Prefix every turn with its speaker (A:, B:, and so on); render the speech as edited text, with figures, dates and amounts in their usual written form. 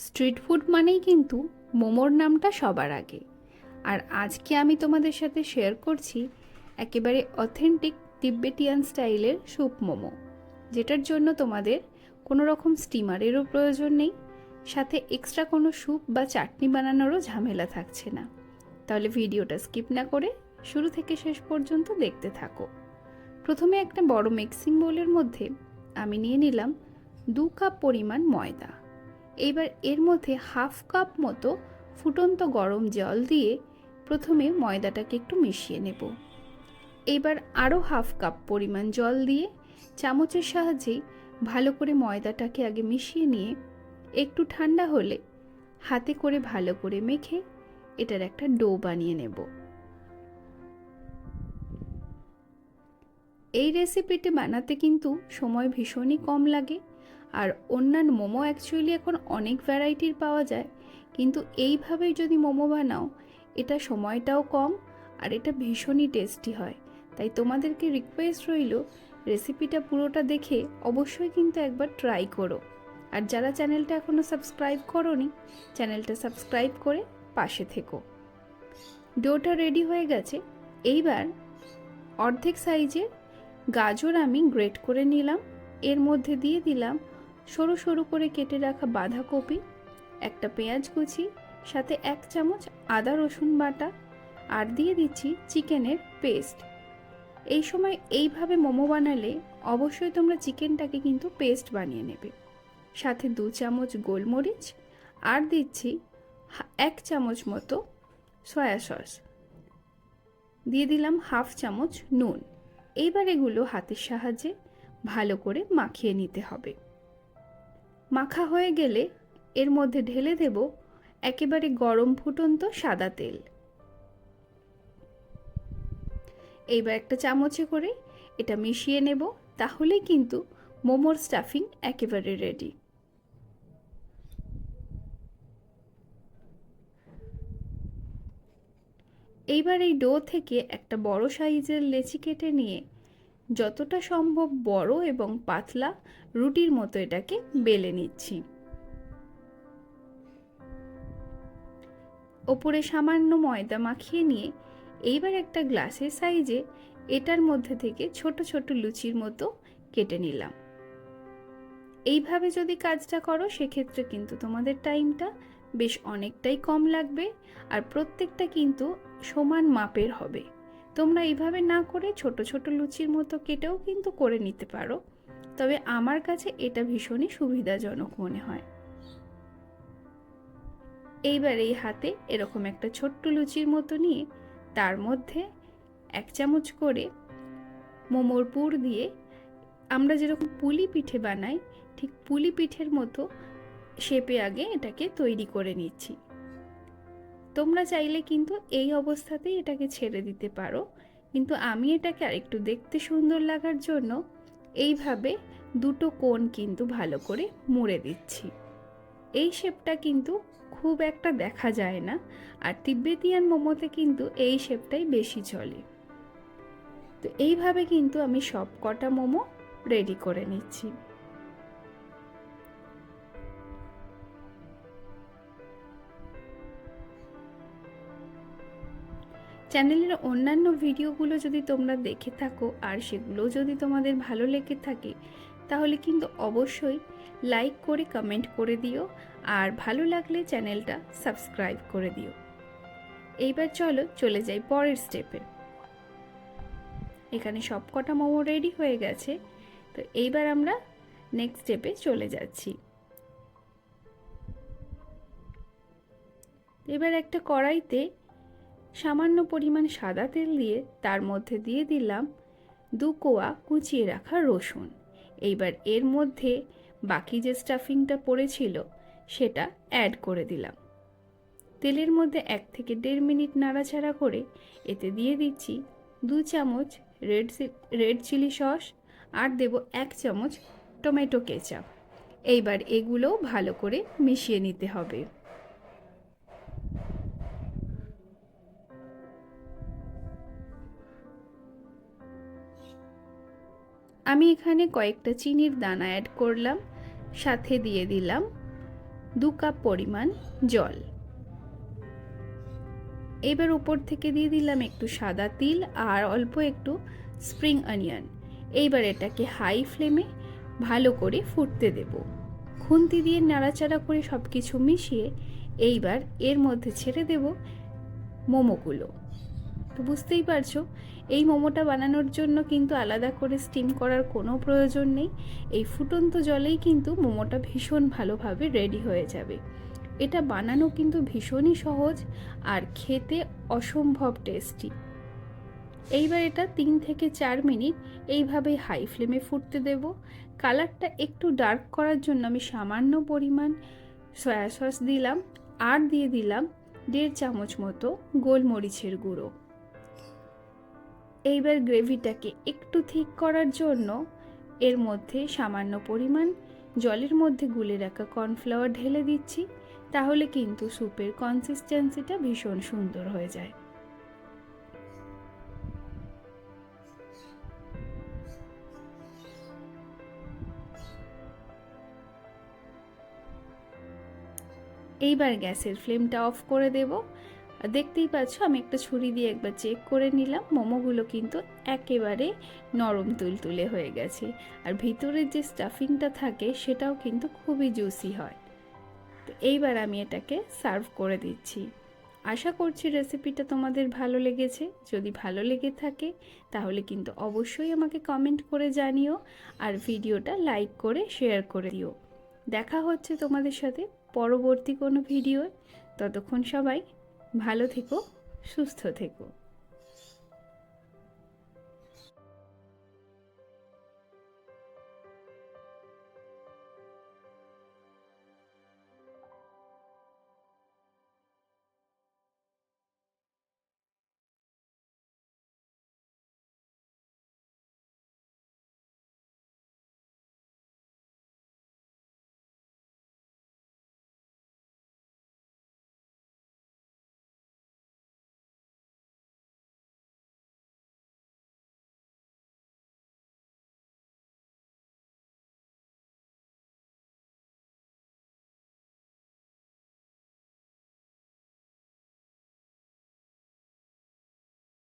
A: Street food মানেই কিন্তু মোমোর নামটা সবার আগে। আর আজকে আমি তোমাদের সাথে শেয়ার করছি একেবারে অথেন্টিক তিব্বেটিয়ান স্টাইলের স্যুপ মোমো, যেটার জন্য তোমাদের কোনো রকম স্টিমারেরও প্রয়োজন নেই, সাথে এক্সট্রা কোনো স্যুপ বা চাটনি বানানোরও ঝামেলা থাকছে না। তাহলে ভিডিওটা স্কিপ না করে শুরু থেকে শেষ পর্যন্ত দেখতে থাকো। প্রথমে একটা বড় মিক্সিং বোলের মধ্যে আমি নিয়ে নিলাম 2 কাপ পরিমাণ ময়দা। এইবার এর মধ্যে হাফ কাপ মতো ফুটন্ত গরম জল দিয়ে প্রথমে ময়দাটাকে একটু মিশিয়ে নেব। এইবার আরও হাফ কাপ পরিমাণ জল দিয়ে চামচের সাহায্যেই ভালো করে ময়দাটাকে আগে মিশিয়ে নিয়ে একটু ঠান্ডা হলে হাতে করে ভালো করে মেখে এটার একটা ডো বানিয়ে নেব। এই রেসিপিটি বানাতে কিন্তু সময় ভীষণই কম লাগে। আর অন্যান্য মোমো অ্যাকচুয়ালি এখন অনেক ভ্যারাইটির পাওয়া যায়, কিন্তু এইভাবেই যদি মোমো বানাও এটা সময়টাও কম আর এটা ভীষণই টেস্টি হয়। তাই তোমাদেরকে রিকোয়েস্ট রইল, রেসিপিটা পুরোটা দেখে অবশ্যই কিন্তু একবার ট্রাই করো। আর যারা চ্যানেলটা এখনও সাবস্ক্রাইব করোনি, চ্যানেলটা সাবস্ক্রাইব করে পাশে থেকো। ডোটা রেডি হয়ে গেছে। এইবার অর্ধেক সাইজের গাজর আমি গ্রেট করে নিলাম, এর মধ্যে দিয়ে দিলাম সরু সরু করে কেটে রাখা বাঁধাকপি, একটা পেঁয়াজ কুচি, সাথে 1 চামচ আদা রসুন বাটা, আর দিয়ে দিচ্ছি চিকেনের পেস্ট। এই সময় এইভাবে মোমো বানালে অবশ্যই তোমরা চিকেনটাকে কিন্তু পেস্ট বানিয়ে নেবে। সাথে 2 চামচ গোলমরিচ, আর দিচ্ছি 1 চামচ মতো সয়া সস, দিয়ে দিলাম হাফ চামচ নুন। এইবার এগুলো হাতের সাহায্যে ভালো করে মাখিয়ে নিতে হবে। মাখা হয়ে গেলে এর মধ্যে ঢেলে দেব একেবারে গরম ফুটন্ত সাদা তেল। এইবার একটা চামচে করে এটা মিশিয়ে নেব, তাহলেই কিন্তু মোমোর স্টাফিং একেবারে রেডি। এইবার এই ডো থেকে একটা বড় সাইজের লেচি কেটে নিয়ে যতটা সম্ভব বড় এবং পাতলা রুটির মতো এটাকে বেলে নিচ্ছি। ওপরে সামান্য ময়দা মাখিয়ে নিয়ে এইবার একটা গ্লাসের সাইজে এটার মধ্যে থেকে ছোট ছোট লুচির মতো কেটে নিলাম। এইভাবে যদি কাজটা করো সেক্ষেত্রে কিন্তু তোমাদের টাইমটা বেশ অনেকটাই কম লাগবে, আর প্রত্যেকটা কিন্তু সমান মাপের হবে। তোমরা এইভাবে না করে ছোট ছোট লুচির মতো কেটেও কিন্তু করে নিতে পারো, তবে আমার কাছে এটা ভীষণই সুবিধাজনক মনে হয়। এইবার এই হাতে এরকম একটা ছোট্ট লুচির মতো নিয়ে তার মধ্যে 1 চামচ করে মোমোর পুর দিয়ে আমরা যেরকম পুলি পিঠে বানাই ঠিক পুলি পিঠের মতো শেপে আগে এটাকে তৈরি করে নিচ্ছি। তোমরা চাইলে কিন্তু এই অবস্থাতেই এটাকে ছেড়ে দিতে পারো, কিন্তু আমি এটাকে আরেকটু দেখতে সুন্দর লাগার জন্য এইভাবে দুটো কোণ কিন্তু ভালো করে মুড়ে দিচ্ছি। এই শেপটা কিন্তু খুব একটা দেখা যায় না, আর তিব্বেতিয়ান মোমোতে কিন্তু এই শেপটাই বেশি চলে। তো এইভাবে কিন্তু আমি সব কটা মোমো রেডি করে নিচ্ছি। চ্যানেলের অন্যান্য ভিডিওগুলো যদি তোমরা দেখে থাকো আর সেগুলো যদি তোমাদের ভালো লেগে থাকে, তাহলে কিন্তু অবশ্যই লাইক করে কমেন্ট করে দিও, আর ভালো লাগলে চ্যানেলটা সাবস্ক্রাইব করে দিও। এইবার চলে যাই পরের স্টেপে। এখানে সব কটা মোমো রেডি হয়ে গেছে, তো এইবার আমরা নেক্সট স্টেপে চলে যাচ্ছি। এবার একটা কড়াইতে সামান্য পরিমাণ সাদা তেল দিয়ে তার মধ্যে দিয়ে দিলাম 2 কোয়া কুচিয়ে রাখা রসুন। এইবার এর মধ্যে বাকি যে স্টাফিংটা পড়েছিল সেটা অ্যাড করে দিলাম। তেলের মধ্যে 1 থেকে 1.5 মিনিট নাড়াচাড়া করে এতে দিয়ে দিচ্ছি 2 চামচ রেড চিলি সস, আর দেব 1 চামচ টমেটো কেচাপ। এইবার এগুলোও ভালো করে মিশিয়ে নিতে হবে। আমি এখানে কয়েকটা চিনির দানা অ্যাড করলাম, সাথে দিয়ে দিলাম 2 কাপ পরিমাণ জল। এবার উপর থেকে দিয়ে দিলাম একটু সাদা তিল আর অল্প একটু স্প্রিং অনিয়ন। এইবার এটাকে হাই ফ্লেমে ভালো করে ফুটতে দেব। খুন্তি দিয়ে নাড়াচাড়া করে সব কিছু মিশিয়ে এইবার এর মধ্যে ছেড়ে দেব মোমোগুলো। তো বুঝতেই পারছো, এই মোমোটা বানানোর জন্য কিন্তু আলাদা করে স্টিম করার কোনো প্রয়োজন নেই। এই ফুটন্ত জলেই কিন্তু মোমোটা ভীষণ ভালোভাবে রেডি হয়ে যাবে। এটা বানানো কিন্তু ভীষণই সহজ আর খেতে অসম্ভব টেস্টি। এইবার এটা 3 থেকে 4 মিনিট এইভাবে হাই ফ্লেমে ফুটতে দেব। কালারটা একটু ডার্ক করার জন্য আমি সামান্য পরিমাণ সয়া সস দিলাম আর দিয়ে দিলাম 1.5 চামচ মতো গোলমরিচের গুঁড়ো। এইবার গ্রেভিটাকে একটু ঠিক করার জন্য এর মধ্যে সামান্য পরিমাণ জলের মধ্যে গুলে রাখা কর্নফ্লাওয়ার ঢেলে দিচ্ছি, তাহলে কিন্তু স্যুপের কনসিস্টেন্সিটা ভীষণ সুন্দর হয়ে যায়। এইবার গ্যাসের ফ্লেমটা অফ করে দেব। দেখতেই পাচ্ছ আমি একটা ছুরি দিয়ে একবার চেক করে নিলাম, মোমোগুলো কিন্তু একেবারে নরম তুলতুলে হয়ে গেছে আর ভিতরের যে স্টাফিংটা থাকে সেটাও কিন্তু খুবই জুসি হয়। তো এইবার আমি এটাকে সার্ভ করে দিচ্ছি। আশা করছি রেসিপিটা তোমাদের ভালো লেগেছে। যদি ভালো লেগে থাকে তাহলে কিন্তু অবশ্যই আমাকে কমেন্ট করে জানিও আর ভিডিওটা লাইক করে শেয়ার করে দিও। দেখা হচ্ছে তোমাদের সাথে পরবর্তী কোনো ভিডিও। ততক্ষণ সবাই ভালো থেকো, সুস্থ থেকো।